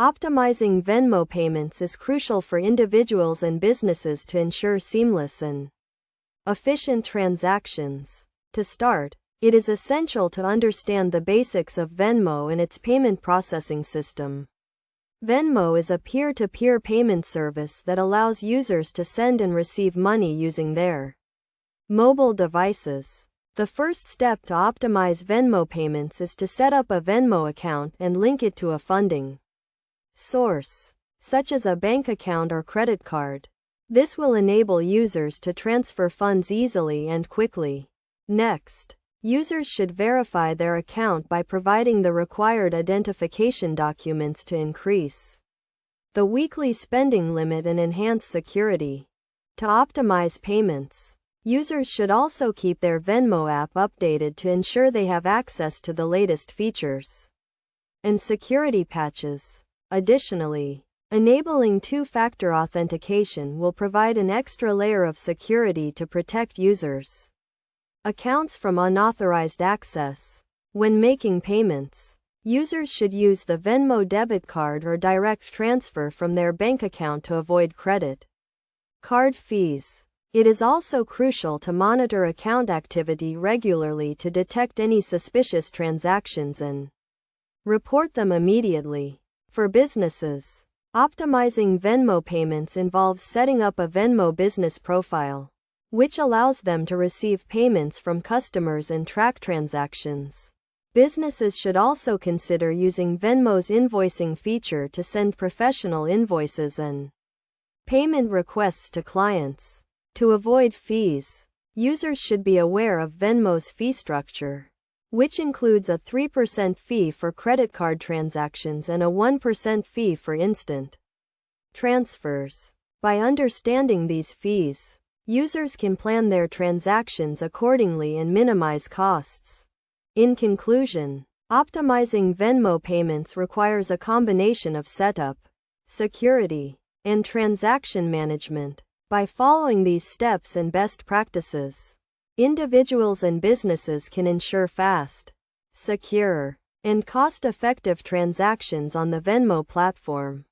Optimizing Venmo payments is crucial for individuals and businesses to ensure seamless and efficient transactions. To start, it is essential to understand the basics of Venmo and its payment processing system. Venmo is a peer-to-peer payment service that allows users to send and receive money using their mobile devices. The first step to optimize Venmo payments is to set up a Venmo account and link it to a funding source, such as a bank account or credit card. This will enable users to transfer funds easily and quickly. Next, users should verify their account by providing the required identification documents to increase the weekly spending limit and enhance security. To optimize payments, users should also keep their Venmo app updated to ensure they have access to the latest features and security patches. Additionally, enabling two-factor authentication will provide an extra layer of security to protect users' accounts from unauthorized access. When making payments, users should use the Venmo debit card or direct transfer from their bank account to avoid credit card fees. It is also crucial to monitor account activity regularly to detect any suspicious transactions and report them immediately. For businesses, optimizing Venmo payments involves setting up a Venmo business profile, which allows them to receive payments from customers and track transactions. Businesses should also consider using Venmo's invoicing feature to send professional invoices and payment requests to clients. To avoid fees, users should be aware of Venmo's fee structure, which includes a 3% fee for credit card transactions and a 1% fee for instant transfers. By understanding these fees, users can plan their transactions accordingly and minimize costs. In conclusion, optimizing Venmo payments requires a combination of setup, security, and transaction management. By following these steps and best practices, individuals and businesses can ensure fast, secure, and cost-effective transactions on the Venmo platform.